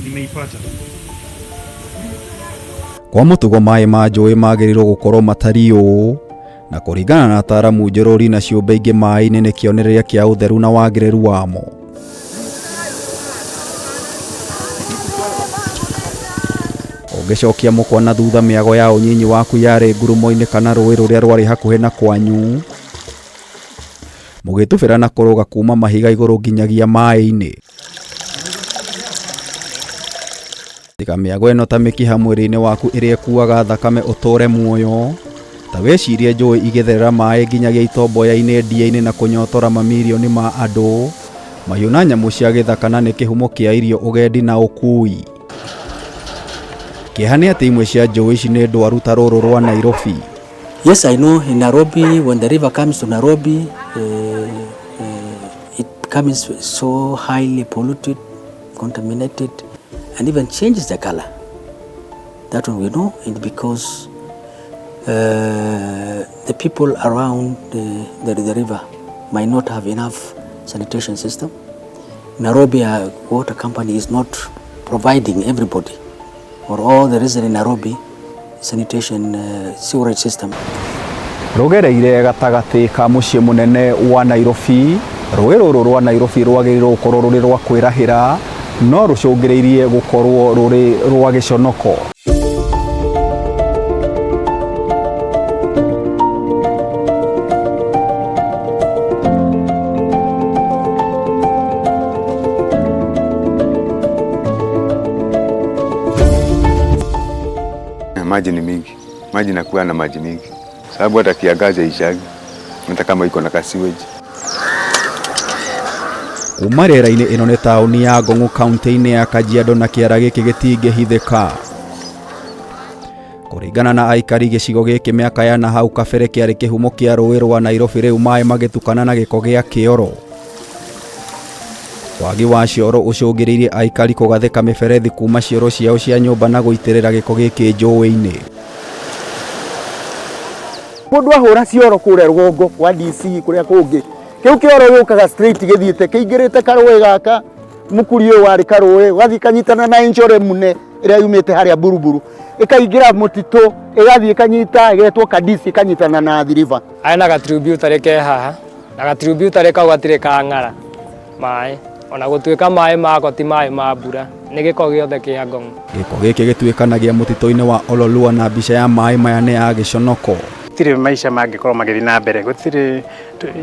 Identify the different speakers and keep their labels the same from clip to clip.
Speaker 1: Nimeipata.
Speaker 2: Kwa mutugo maai ma njuui magirirwo gukorwo matari uu na kuringana na ataramu njorori na ciumbe ingi maai-ini ni kionereria kia utheru na wagiriru wamo. Ungicokia mukwa na thutha miago ya unyinyi waku yari ngurumo-ini kana ruui ruria rwari hakuhi na kwanyu, mugitubira na kuruga kuma mahiga iguru nginyagia maai-ini. Tiga miago ino ta mikiha mwiri-ini waku iria ikuaga thakame uture muoyo, ta wecirie njuui igitherera maai nginyagia itomboya-ini ndia-ini na kunyotora mamirioni ma andu, mahiu na nyamu cia githaka na ni kihumo kia irio, ugendi na ukui. Kihani ati imwe cia njuui ici ni ndwaru ta ruru rwa Nairobi.
Speaker 3: Yes, I know in Nairobi, when the river comes to Nairobi, it becomes so highly polluted, contaminated, and even changes the color. That one we know, and because the people around the river might not have enough sanitation system. Nairobi water company is not providing everybody or all the residents in Nairobi sanitation sewerage system.
Speaker 2: Rugereire gatagati ka mucii munene wa Nairobi, ruui ruru rwa Nairobi rwagirirwo gukorwo ruri rwa kwirahira no rucungiriirie gukorwo ruri rwa giconoko.
Speaker 4: Maji ni mingi, maji nakuwa na maji mingi, sababu hata kiangazi haishagi, hata kama iko na kasiweji.
Speaker 2: Kuma rĩera-inĩ ĩno nĩ taũni ya Ngong'u kaunti-inĩ ya Kajiado na kĩara gĩkĩ gĩtingĩhithĩka. Kũringana na aikari gĩcigo gĩkĩ mĩaka ya na hau kabere kĩarĩ kĩhumo kĩa ruui rwa Nairobi, rĩu maĩ magĩtukana na gĩko gĩa kĩoro. Wagi wa cioro ũcũngĩrĩirie aikari kũgathĩka mĩberethi kuma cioro ciao cia nyũmba na gũitĩrĩra gĩko gĩkĩ njuui-inĩ.
Speaker 5: Mũndũ ahũra cioro kũrĩa rũgongo wa DC kũrĩa kũngĩ, kiu kioro gĩũkaga straight gĩthiĩte kĩingĩrĩte karũĩ gaka, mũkuri ũyũ warĩ karũĩ ũgathiĩ kanyitana na njore mune ĩrĩa yumĩte harĩa Bururi, ĩkaingĩra mũtitũ ĩgathiĩ kanyita ĩgetwo Kadisi kanyitana na Athi River.
Speaker 6: Aya na gatributary ke haha na gatributary kau gatirĩ kang'ara maĩ, ona gũtuĩka maĩ mako ti maĩ ma mbura, nĩ gĩko gĩothe kĩa Ngong'u.
Speaker 2: Gĩko gĩkĩ gĩtuĩkanagia mũtitũ-inĩ wa Ololua na mbica ya maĩ maya nĩ ya giconoko.
Speaker 7: Gũtirĩ maica mangĩkorwo magĩthiĩ na mbere, gũtirĩ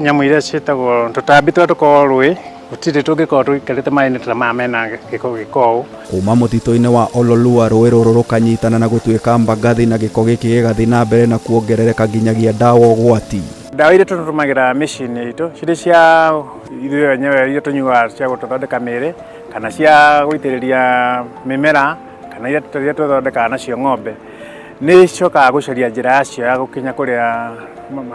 Speaker 7: nyamũ iria ciĩtagwo tũtambi tũrĩa tũkoragwo rũĩ, gũtirĩ tũngĩkorwo tũikarĩte maĩ-inĩ ta maya mena gĩko gĩkorwo.
Speaker 2: Kuma mũtitũ-inĩ wa Ololua ruui rũrũ rũkanyitana na gũtuĩka mbagathi na gĩko gĩkĩ gĩgathiĩ na mbere na kuongerereka nginyagia ndawa ũgwati.
Speaker 7: Ndawa iria tũtũmagĩra mĩciĩ-inĩ itũ cirĩ cia ithuĩ enyewe iria tũnyuaga cia gũtũthondeka mĩĩrĩ kana cia gũitĩrĩria mĩmera kana iria tũthondekaga nacio ng'ombe, nĩ cokaga gũcaria njĩra yacio ya gũkinya kũrĩa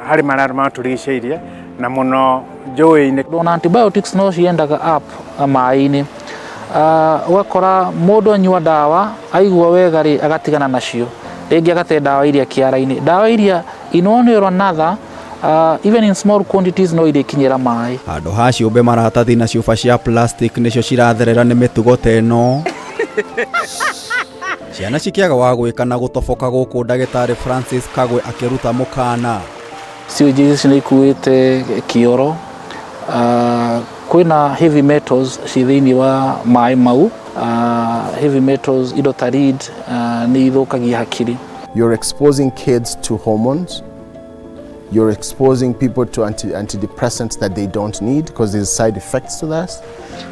Speaker 7: harĩ marĩa matũrigicĩirie na mũno njuui-inĩ.
Speaker 8: Ona antibiotics no ciendaga up maĩ-inĩ, ũgakora mũndũ anyua ndawa aigua wega rĩ agatigana nacio, rĩngĩ agate ndawa iria kĩara-inĩ, ndawa iria in one way or another even in small quantities no irĩkinyĩra maĩ.
Speaker 2: Handũ ha ciũmbe maratathi na ciũba cia plastic nĩcio ciratherera nĩ mĩtugo ta ĩno. Ciana cikĩaga wa gwĩka na gũtoboka gũkũ ndagĩtarĩ Francis Kagwe akĩruta mũkana.
Speaker 8: Sewage ici nĩ ikuĩte kĩoro, kwĩna heavy metals ci thĩinĩ wa maĩ mau, heavy metals indo ta lead nĩ ithũkagia hakiri.
Speaker 9: You're exposing kids to hormones. You're exposing people to antidepressants that they don't need because there's side effects to that.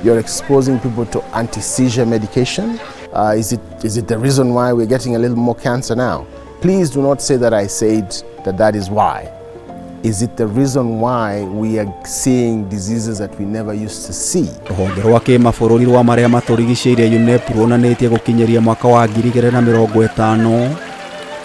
Speaker 9: You're exposing people to anti-seizure medication. Is it the reason why we're getting a little more cancer now? Please do not say that I said that is why. Is it the reason why we are seeing diseases that we never used to see?
Speaker 2: Rũhonge rwa kĩmabũrũri rwa marĩa matũrigicĩirie UNEP ruonanĩtie gũkinyĩria mwaka wa 2050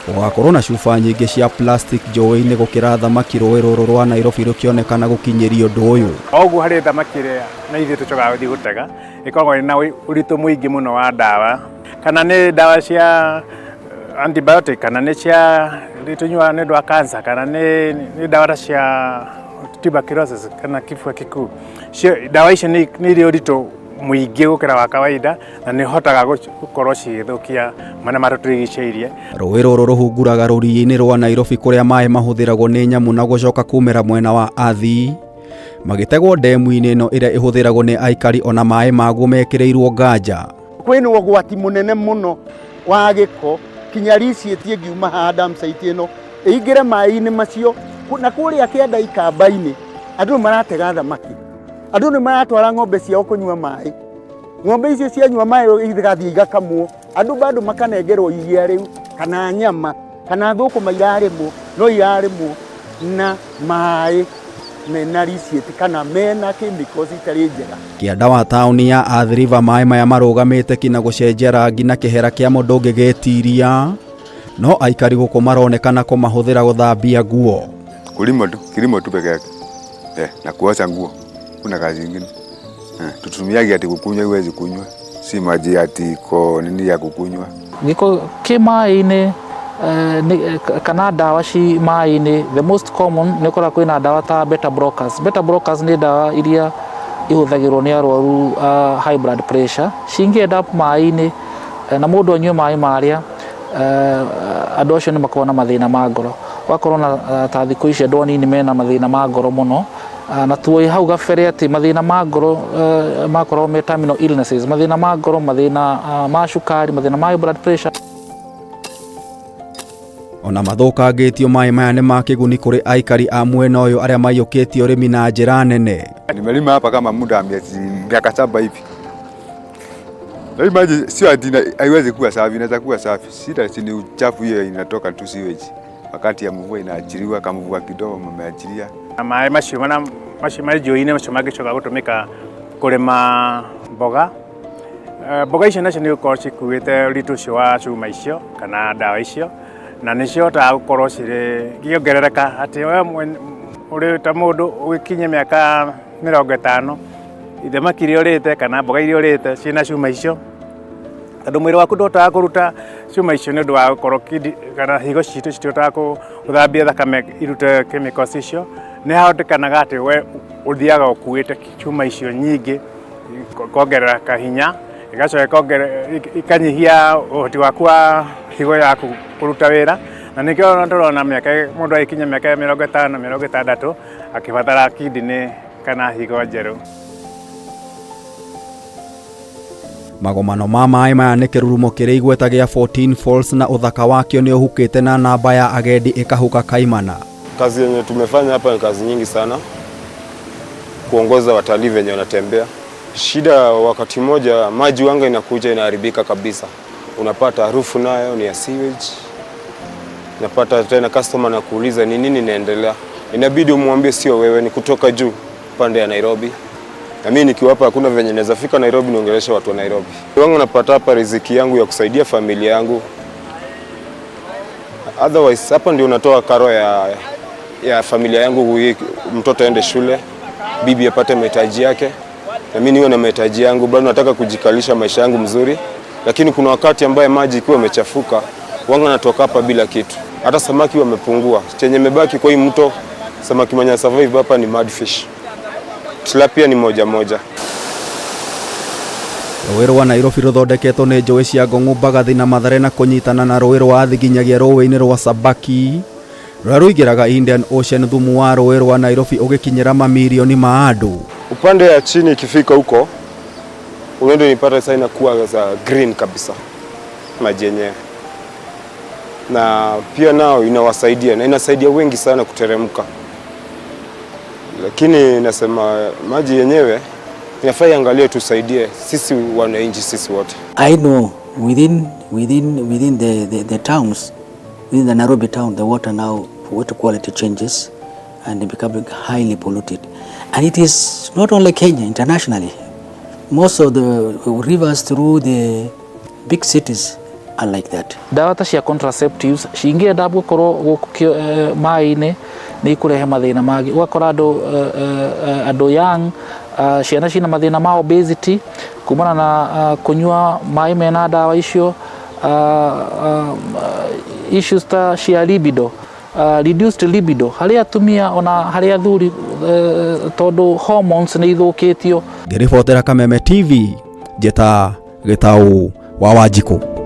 Speaker 2: gũgakorwo na cuba nyingĩ cia plastic njuui-inĩ gũkĩra thamaki ruui rũrũ rwa Nairobi rũkĩonekana gũkinyĩria ũndũ ũyũ.
Speaker 7: Oguo harĩ thamaki ĩrĩa na ithuĩ tũcokaga gũthiĩ gũtega ĩkoragwo na ũritũ mũingĩ mũno wa ndawa, kana nĩ ndawa cia antibiotic kana nĩ cia tũnyuaga nĩ ũndũ wa cancer kana nĩ ndawa cia tuberculosis kana kifua kikuu. Ndawa icio nĩ irĩ ũritũ muingi gukira wa kawaida na ni hotaga gukorwo cigithukia mana matutugiceirie.
Speaker 2: Ruui ruru ruhunguraga rũriĩ-inĩ rwa Nairobi kuria maĩ mahũthĩragwo nĩ nyamu na gũcoka kumĩra mwena wa athi magitegwo ndemu-inĩ ĩno ĩrĩa ĩhũthĩragwo nĩ aikari ona maĩ maguo mekĩrĩirwo nganja.
Speaker 5: Kwĩna ũgwati mũnene mũno wa gĩko kinya riciĩtie ngiuma haha dam site ĩno ĩingĩre maĩ-inĩ macio na kũrĩa kĩanda ikamba-inĩ andũ nĩ maratega thamaki, andũ nĩ maratwara ng'ombe ciao kũnyua maĩ, ng'ombe icio cianyua maĩ igathiĩ igakamwo, andũ bado makanengerwo iria rĩu kana nyama kana thũkũma irarĩmwo no irarĩmwo na maĩ mena riciĩti kana mena chemicals itarĩ njega.
Speaker 2: Kĩanda wa taũni ya Athi River maĩ maya marũgamĩte kina gũcenjia rangi na kĩhera kĩa mũndũ ũngĩgetiria, no aikari gũkũ maronekana kũmahũthĩra gũthambia nguo.
Speaker 4: Kilimo tu peke yake. Na kuosha nguo. Kuna kazi nyingine. Tutumiagi ati kukunywa, huwezi kunywa. Si maji ati ko nini ya kukunywa.
Speaker 8: Giko kimaĩ-inĩ kana dawa ci maĩ-inĩ, the most common nĩ ũkora kwĩna dawa ta beta blockers. Beta blockers nĩ dawa iria ihũthagĩrwo nĩ arwaru high blood pressure. Cingĩenda maĩ-inĩ na mũndũ anyue maĩ marĩa andũ acio nĩ makorwo na mathĩna ma ngoro. Wakorwo na ta thikũ ici andũ anini mena mathĩna ma ngoro mũno, na tuoĩ hau gabere atĩ mathĩna ma ngoro makorwo me terminal illnesses, mathĩna ma ngoro, mathĩna ma cukari, mathĩna ma high blood pressure.
Speaker 2: Ona mathũkangĩtio maĩ maya nĩ ma kĩguni kũrĩ aikari a mwena ũyũ arĩa maiyũkĩtie ũrĩmi na njĩra nene.
Speaker 4: Nimelima hapa kama muda miaka 7 hivi. Hii maji sio ati haiwezi kuwa safi, inaweza kuwa safi. Shida ni uchafu hiyo inatoka tu sewage. Wakati ya mvua inaachiliwa, kama mvua kidogo mmeachilia.
Speaker 7: Maĩ macio ma njuui-ini macio mangĩcoka gũtũmĩka kũrĩma mboga. Mboga icio nacio nĩ gũkorwo cikuĩte ũritũ ũcio wa cuma icio kana dawa icio, na nĩ cihotaga gũkorwo cirĩ gĩongerereka atĩ we ũrĩ ta mũndũ ũgĩkinye mĩaka 50 ithamaki iria ũrĩte kana mboga iria ũrĩte ciĩna cuma icio, tondũ mwĩrĩ waku ndũhotaga kũruta cuma icio nĩ ũndũ wa gũkorwo kana higo citũ citihotaga gũthambia thakame irute chemicals icio. Nĩ hahotekanaga atĩ we ũthiaga ũkuĩte cuma icio nyingĩ kuongerera kahinya, igacoka ikanyihia ũhoti waku wa higo yaku kũruta wĩra, na nĩkĩo tũrona mũndũ agĩkinya mĩaka 50 60 akĩbatara kidney kana higo njerũ.
Speaker 2: Magomano ma maĩ maya nĩ kĩrurumo kĩrĩ igweta gĩa 14 Falls na ũthaka wakĩo nĩ ũhukĩte na namba ya agendi ĩkahuka kaimana.
Speaker 1: Kazi yenye tumefanya hapa ni kazi nyingi sana, kuongoza watalii venye wanatembea. Shida wakati moja maji wanga inakuja inaharibika kabisa, unapata harufu nayo ni ya sewage, unapata tena customer na kuuliza ni nini inaendelea, inabidi umwambie sio wewe, ni kutoka juu pande ya Nairobi. Na mimi nikiwa hapa hakuna venye naweza fika Nairobi niongelesha watu wa Nairobi. Wangu napata hapa riziki yangu ya kusaidia familia yangu. Otherwise hapa ndio natoa karo ya familia yangu, mtoto aende shule, bibi apate mahitaji yake, na mimi niwe na mahitaji yangu. Bado nataka kujikalisha maisha yangu mzuri, lakini kuna wakati ambaye maji ikiwa imechafuka, wangu natoka hapa bila kitu. Hata samaki wamepungua. Chenye mebaki kwa hii mto, samaki manya survive hapa ni mudfish. Tilapia ni moja.
Speaker 2: Ruui rwa Nairobi ruthondeketwo nĩ njuĩ cia ngong'u, mbagathi na mathare na kũnyitana na ruui rwa Athi nginyagia rũĩ-inĩ rwa Sabaki rũrĩa rũingĩraga Indian Ocean. Thumu wa ruui rwa Nairobi ũgĩkinyĩra mamirioni ma andũ.
Speaker 1: Upande ya chini ikifika huko unaenda nipata sasa inakuwa za green kabisa maji yenyewe, na pia nao inawasaidia na inasaidia wengi sana kuteremka, lakini nasema maji yenyewe inafaa iangalie tusaidie sisi wananchi sisi wote.
Speaker 3: I know within the towns, within the Nairobi town, the water quality changes and they become highly polluted. And it is not only Kenya, internationally. Most of the rivers through the big cities are like that.
Speaker 8: Dawa ta cia contraceptives cingĩenda gũkorwo maĩ-inĩ nĩ ikũrehe mathĩna mangĩ. Ũgakora andũ young, ciana cina mathĩna ma obesity kumana na kunyua maĩ mena dawa icio, issues ta cia libido reduced libido harĩ atumia ona harĩ athuri tondu hormones nĩ ithũkĩtio.
Speaker 2: Ngĩribotera Kameme TV, njeta Gĩtaũ wa Wanjikũ.